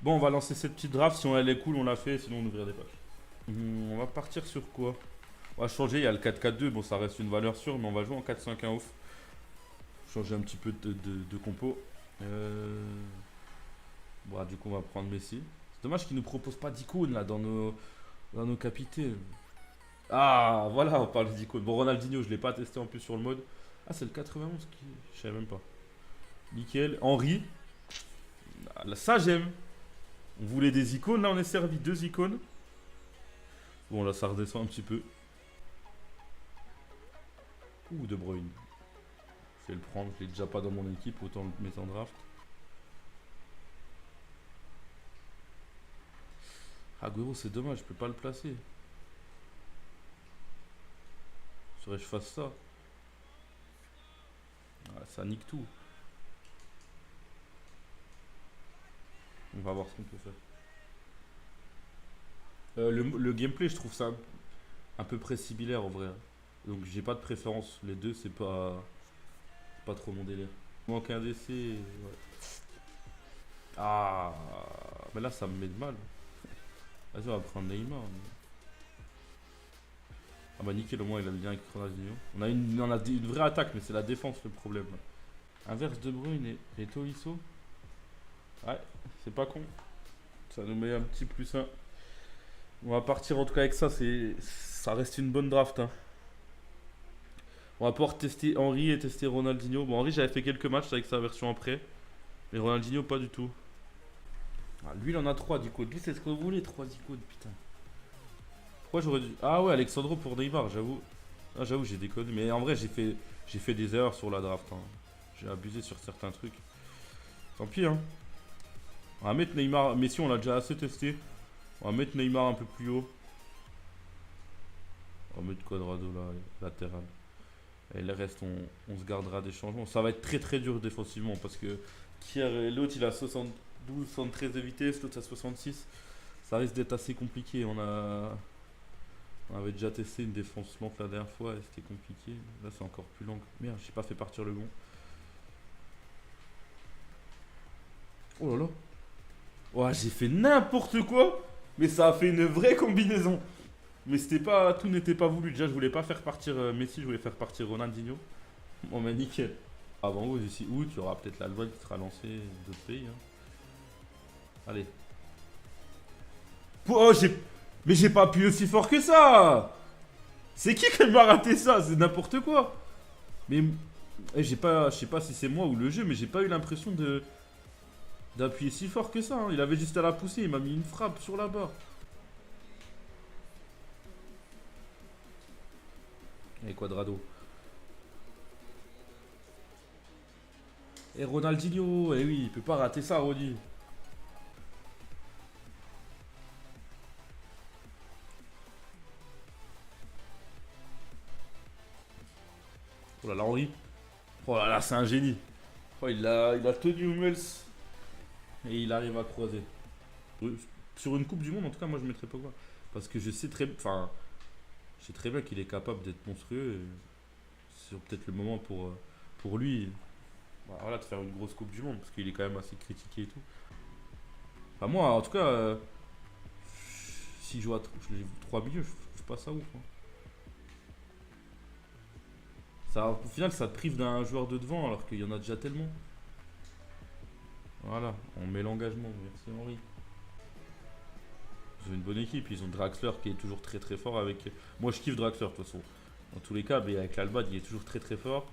Bon, on va lancer cette petite draft. Si elle est cool, on l'a fait. Sinon, on ouvrir des pages. On va partir sur quoi? On va changer. Il y a le 4-4-2. Bon, ça reste une valeur sûre, mais on va jouer en 4-5-1 off. Changer un petit peu de compo. Bon, du coup, on va prendre Messi. C'est dommage qu'ils nous proposent pas d'icônes là dans nos capitaux. Ah, voilà, on parle d'icônes. Bon, Ronaldinho, je l'ai pas testé en plus sur le mode. Ah, c'est le 91 qui. Je savais même pas. Nickel. Henry. Ah, là, ça, j'aime. On voulait des icônes. Là, on est servi deux icônes. Bon, là, ça redescend un petit peu. Ouh, De Bruyne. Je vais le prendre. Je l'ai déjà pas dans mon équipe. Autant le mettre en draft. Agüero, c'est dommage. Je peux pas le placer. Faudrait que je fasse ça. Ah, ça nique tout. On va voir ce qu'on peut faire. Le gameplay, je trouve ça à peu près similaire en vrai. Donc j'ai pas de préférence. Les deux, c'est pas trop mon délire. Il manque un décès. Ouais. Ah, mais là ça me met de mal. Vas-y, on va prendre Neymar. Ah bah nickel, au moins il a le lien avec Ronaldinho. On a une vraie attaque, mais c'est la défense le problème. Inverse De Bruyne et Tolisso. Ouais, c'est pas con. Ça nous met un petit plus un. On va partir en tout cas avec ça. Ça reste une bonne draft, hein. On va pouvoir tester Henry et tester Ronaldinho. Bon, Henry, j'avais fait quelques matchs avec sa version après. Mais Ronaldinho, pas du tout. Ah, lui, il en a 3 d'icônes. Lui, c'est ce que vous voulez, 3 icônes, putain. Pourquoi j'aurais dû. Ah ouais, Alexandro pour Neymar, j'avoue. Ah, j'avoue, j'ai déconné. Mais en vrai, j'ai fait des erreurs sur la draft, hein. J'ai abusé sur certains trucs. Tant pis, hein. On va mettre Neymar. Messi, on l'a déjà assez testé. On va mettre Neymar un peu plus haut. On va mettre Quadrado là, latéral. Et le reste, on se gardera des changements. Ça va être très très dur défensivement parce que l'autre il a 72, 73 de vitesse, l'autre a 66. Ça risque d'être assez compliqué. On avait déjà testé une défense lente la dernière fois et c'était compliqué. Là, c'est encore plus long. Merde, j'ai pas fait partir le bon. Oh là là. Ouais, j'ai fait n'importe quoi, mais ça a fait une vraie combinaison. Mais c'était pas, tout n'était pas voulu. Déjà, je voulais pas faire partir Messi, je voulais faire partir Ronaldinho. Bon, bah nickel. Avant vous, d'ici août, il y aura peut-être l'Allemagne qui sera lancée d'autres pays, hein. Allez. Oh, mais j'ai pas appuyé aussi fort que ça. C'est qui m'a raté ça? C'est n'importe quoi. Mais j'ai pas, je sais pas si c'est moi ou le jeu, mais j'ai pas eu l'impression d'appuyer si fort que ça, hein. Il avait juste à la pousser, il m'a mis une frappe sur la barre. Et Quadrado. Et Ronaldinho, eh oui, il peut pas rater ça, Rodi. Oh là là, Henri. Oh là là, c'est un génie. Oh, il a tenu Hummels et il arrive à croiser. Sur une Coupe du Monde, en tout cas, moi je mettrais pas quoi. Parce que je sais très, enfin, je sais très bien qu'il est capable d'être monstrueux. Et c'est peut-être le moment pour lui, bah, voilà, de faire une grosse Coupe du Monde parce qu'il est quand même assez critiqué et tout. Enfin, moi, en tout cas, si je joue à 3 milieux, je passe à ouf, hein. Ça, au final, ça te prive d'un joueur de devant alors qu'il y en a déjà tellement. Voilà, on met l'engagement. Merci Henri. Ils ont une bonne équipe. Ils ont Draxler qui est toujours très très fort avec. Moi je kiffe Draxler de toute façon. Dans tous les cas, mais avec l'Albad, il est toujours très très fort.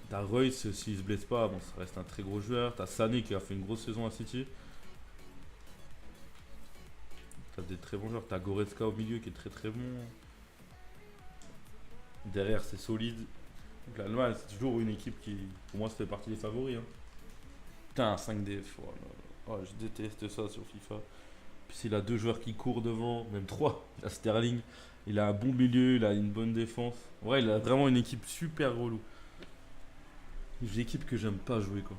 T'as Royce, s'il se blesse pas, bon, ça reste un très gros joueur. T'as Sané qui a fait une grosse saison à City. T'as des très bons joueurs. T'as Goretzka au milieu qui est très très bon. Derrière, c'est solide. Donc l'Allemagne, c'est toujours une équipe qui, pour moi, ça fait partie des favoris, hein. Putain, 5 def. Oh là là. Oh, je déteste ça sur FIFA. Puis il a deux joueurs qui courent devant, même trois. Il a Sterling, il a un bon milieu, il a une bonne défense. Ouais, il a vraiment une équipe super relou. Une équipe que j'aime pas jouer, quoi.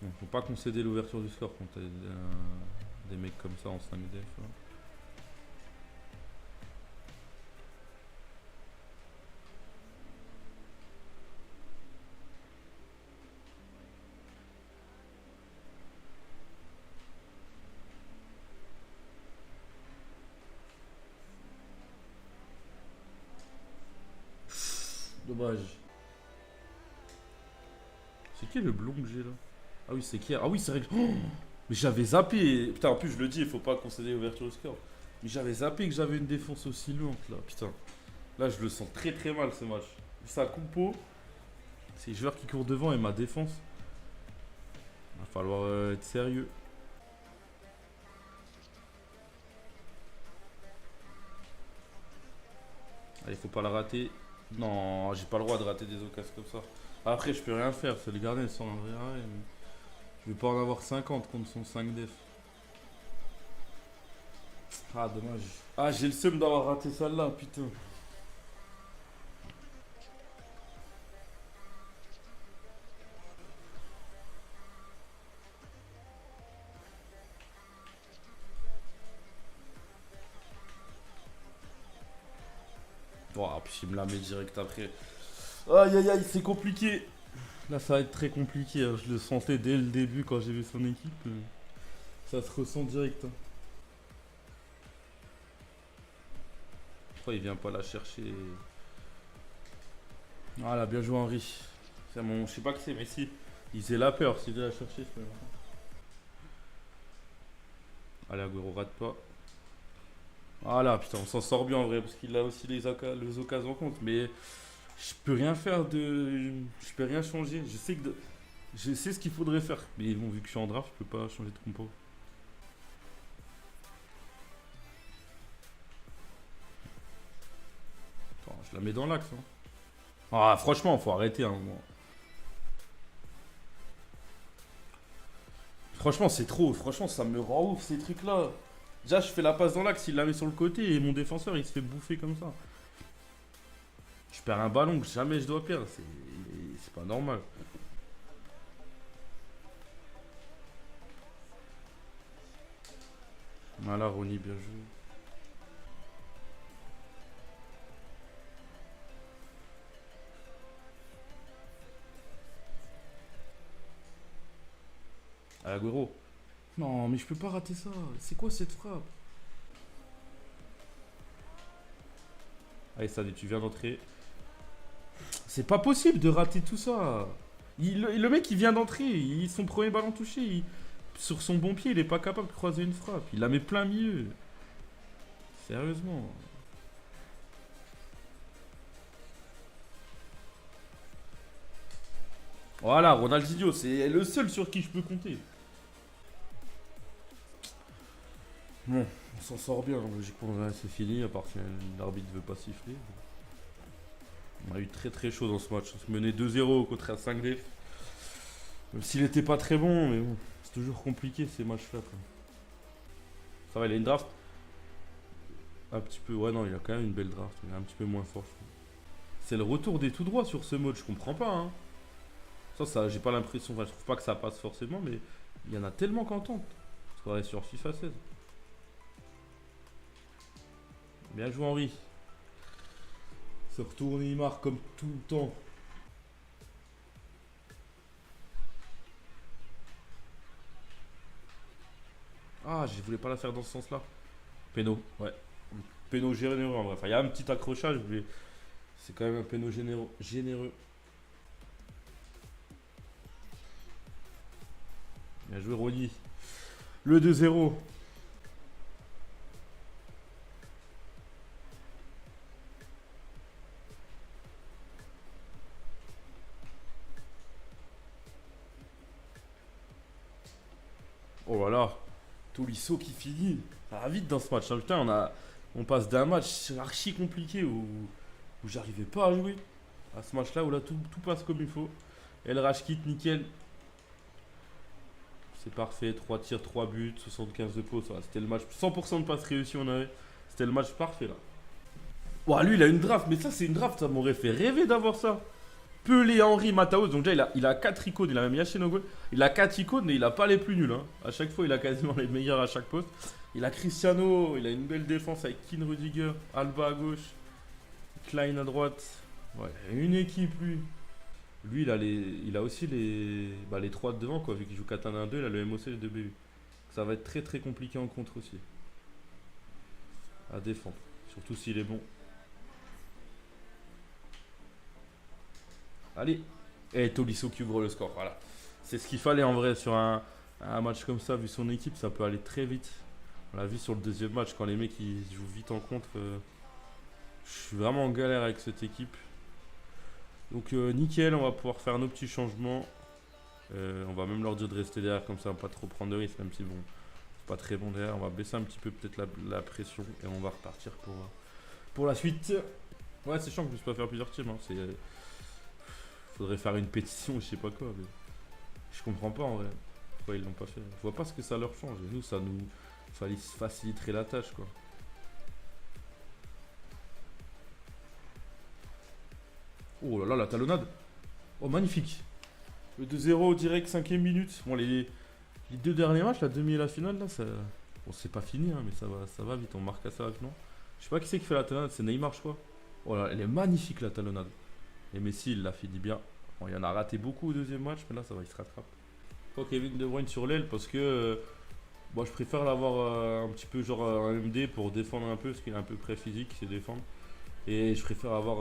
Bon, faut pas concéder l'ouverture du score quand t'as des mecs comme ça en 5 def, là. Dommage. C'est qui le blond que j'ai là? Ah oui, c'est qui? Ah oui, c'est vrai que... Oh, mais j'avais zappé. Putain, en plus, je le dis, il faut pas concéder l'ouverture au score. Mais j'avais zappé que j'avais une défense aussi lente là. Putain. Là, je le sens très très mal ce match. Ça compo. C'est les joueurs qui courent devant et ma défense. Il va falloir être sérieux. Allez, faut pas la rater. Non, j'ai pas le droit de rater des occasions comme ça. Après, je peux rien faire. C'est le gardien sans un vrai arrêt. Mais... je vais pas en avoir 50 contre son 5 def. Ah, dommage. Ah, j'ai le seum d'avoir raté celle-là, putain. Bon, puis il me la met direct après. Aïe aïe aïe, c'est compliqué. Là, ça va être très compliqué. Hein. Je le sentais dès le début quand j'ai vu son équipe. Ça se ressent direct. Hein. Pourquoi il vient pas la chercher? Voilà, bien joué Henri. C'est mon... je sais pas que c'est, mais si. Il faisait la peur. S'il devait la chercher, je peux... Allez, Agüero, rate pas. Voilà, putain, on s'en sort bien en vrai, parce qu'il a aussi les occasions en compte. Mais je peux rien faire de. Je peux rien changer. Je sais que. Je sais ce qu'il faudrait faire. Mais bon, vu que je suis en draft, je peux pas changer de compo. Attends, je la mets dans l'axe. Hein. Ah, franchement, faut arrêter un moment. Franchement, c'est trop. Franchement, ça me rend ouf ces trucs-là. Déjà, je fais la passe dans l'axe, il la met sur le côté et mon défenseur il se fait bouffer comme ça. Je perds un ballon que jamais je dois perdre. C'est pas normal. Voilà, Ronny, bien joué. Ah, Agüero. Non, mais je peux pas rater ça. C'est quoi cette frappe? Allez, Sané, tu viens d'entrer. C'est pas possible de rater tout ça. Le mec, il vient d'entrer. Son premier ballon touché. Sur son bon pied, il est pas capable de croiser une frappe. Il la met plein milieu. Sérieusement. Voilà, Ronaldinho, c'est le seul sur qui je peux compter. Bon, on s'en sort bien. Logiquement, là, c'est fini. À part que l'arbitre veut pas siffler. On a eu très très chaud dans ce match. On se menait 2-0 contre un 5D. Même s'il était pas très bon, mais bon, c'est toujours compliqué ces matchs-là. Ça va, il a une draft un petit peu. Ouais, non, il a quand même une belle draft. Il est un petit peu moins fort. C'est le retour des tout droits sur ce mode. Je comprends pas. Hein. Ça j'ai pas l'impression. Enfin, je trouve pas que ça passe forcément, mais il y en a tellement qu'en tente. Parce qu'on est sur FIFA 16. Bien joué, Henri. Se retourne, il marque comme tout le temps. Ah, je voulais pas la faire dans ce sens-là. Péno, ouais. Péno généreux en vrai. Enfin, il y a un petit accrochage, mais c'est quand même un péno généreux. Bien joué, Ronny. Le 2-0. Oh là là. Tolisso qui finit. Ça va vite dans ce match. Hein. Putain, on passe d'un match archi compliqué où j'arrivais pas à jouer. À ce match-là où là tout passe comme il faut. El Rashkit, nickel. C'est parfait. 3 tirs, 3 buts, 75 de pause. C'était le match. 100% de passes réussies, on avait. C'était le match parfait là. Ouah, lui, il a une draft. Mais ça, c'est une draft. Ça m'aurait fait rêver d'avoir ça. Pelé, Henry, Mataos. Donc, déjà, il a 4 icônes. Il a même Yashinogol. Il a 4 icônes, mais il a pas les plus nuls. Hein. À chaque fois, il a quasiment les meilleurs à chaque poste. Il a Cristiano. Il a une belle défense avec Keane Rudiger. Alba à gauche. Klein à droite. Ouais, une équipe, lui. Lui, il a aussi les 3 de devant, quoi. Vu qu'il joue Katana 2, il a le MOC et le 2BU. Ça va être très très compliqué en contre aussi. À défendre. Surtout s'il est bon. Allez. Et Tolisso qui ouvre le score. Voilà. C'est ce qu'il fallait en vrai sur un match comme ça. Vu son équipe, ça peut aller très vite. On l'a vu sur le deuxième match quand les mecs ils jouent vite en contre. Je suis vraiment en galère avec cette équipe. Donc nickel, on va pouvoir faire nos petits changements. On va même leur dire de rester derrière comme ça, pas trop prendre de risques, même si bon, c'est pas très bon derrière. On va baisser un petit peu peut-être la pression et on va repartir pour la suite. Ouais, c'est chiant que je puisse pas faire plusieurs teams. Hein. Faudrait faire une pétition, je sais pas quoi. Mais je comprends pas en vrai. Pourquoi ils l'ont pas fait. Je vois pas ce que ça leur change. Et nous, ça nous faciliterait la tâche quoi. Oh là là, la talonnade. Oh, magnifique. Le 2-0 direct, 5ème minute. Bon, les deux derniers matchs, la demi et la finale, là, ça. Bon, c'est pas fini, hein, mais ça va vite. On marque assez rapidement. Je sais pas qui c'est qui fait la talonnade, c'est Neymar, je crois. Oh là, elle est magnifique la talonnade. Et Messi, il l'a fini bien. Bon, il en a raté beaucoup au deuxième match, mais là, ça va, il se rattrape. Oh, Kevin De Bruyne sur l'aile parce que. Moi, je préfère l'avoir un petit peu genre un MD pour défendre un peu, parce qu'il est un peu près physique, il sait défendre. Et je préfère avoir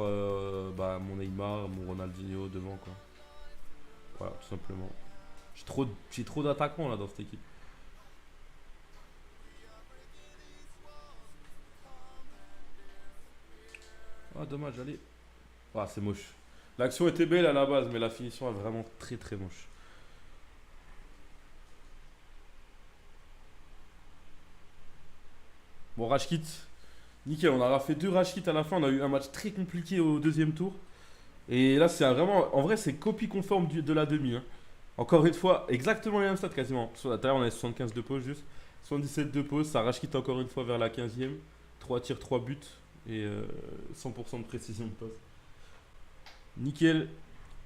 mon Neymar, mon Ronaldinho devant quoi. Voilà, tout simplement. J'ai trop d'attaquants là dans cette équipe. Ah dommage, allez. Ah c'est moche. L'action était belle à la base, mais la finition est vraiment très très moche. Bon, Rashkit, nickel, on a fait deux Rashkit à la fin. On a eu un match très compliqué au deuxième tour. Et là, c'est vraiment. En vrai, c'est copie conforme de la demi. Hein. Encore une fois, exactement les mêmes stats quasiment. Sur la taille, on a 75 de pause juste. 77 de pause. Ça Rashkit encore une fois vers la 15e. 3 tirs, 3 buts. Et 100% de précision de passe. Nickel.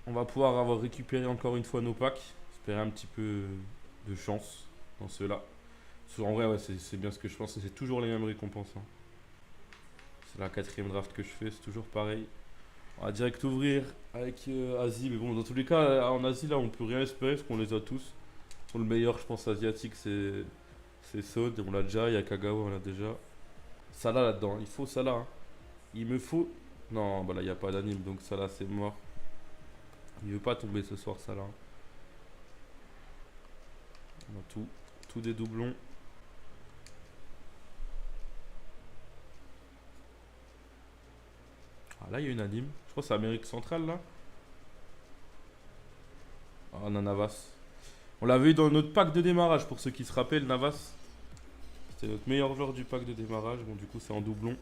On va pouvoir avoir récupéré encore une fois nos packs. Espérer un petit peu de chance dans ceux-là. En vrai, ouais, c'est bien ce que je pense. C'est toujours les mêmes récompenses. Hein. C'est la 4ème draft que je fais. C'est toujours pareil. On va direct ouvrir avec Asie. Mais bon, dans tous les cas, en Asie, là, on peut rien espérer parce qu'on les a tous. Pour le meilleur, je pense, asiatique, c'est Sod. On l'a déjà. Il y a Kagawa, on l'a déjà. Salah là-dedans. Il faut Salah. Hein. Il me faut. Non, bah là, il n'y a pas d'anime. Donc Salah, c'est mort. Il veut pas tomber ce soir, Salah. On a tout. Tout des doublons. Ah, là, il y a une anime. Je crois que c'est Amérique centrale, là. Ah, on a Navas. On l'avait eu dans notre pack de démarrage, pour ceux qui se rappellent, Navas. C'était notre meilleur joueur du pack de démarrage. Bon, du coup, c'est en doublon.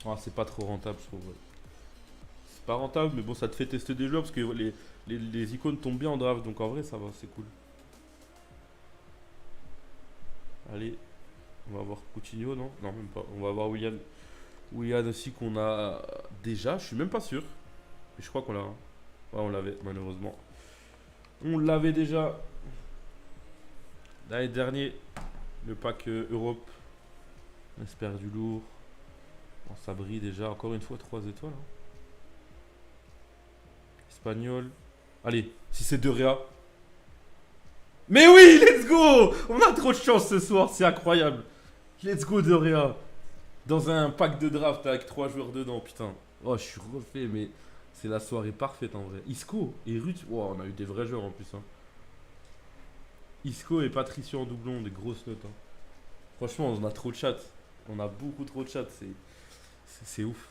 Ah, c'est pas trop rentable, je trouve. Ouais. C'est pas rentable, mais bon, ça te fait tester des joueurs parce que les icônes tombent bien en draft. Donc en vrai, ça va, c'est cool. Allez, on va voir Coutinho, non? Non, même pas. On va voir Willian. Willian aussi qu'on a déjà, je suis même pas sûr. Mais je crois qu'on l'a. Ouais, on l'avait, malheureusement. On l'avait déjà l'année dernière. Le pack Europe. On espère du lourd. Bon, ça brille déjà. Encore une fois, 3 étoiles. Hein. Espagnol. Allez, si c'est De Réa. Mais oui, let's go! On a trop de chance ce soir, c'est incroyable. Let's go De Réa. Dans un pack de draft avec 3 joueurs dedans, putain. Oh, je suis refait, mais c'est la soirée parfaite en vrai. Isco et Ruth. Oh, on a eu des vrais joueurs en plus. Hein. Isco et Patricio en doublon, des grosses notes. Hein. Franchement, on a trop de chat. On a beaucoup trop de chat. C'est ouf.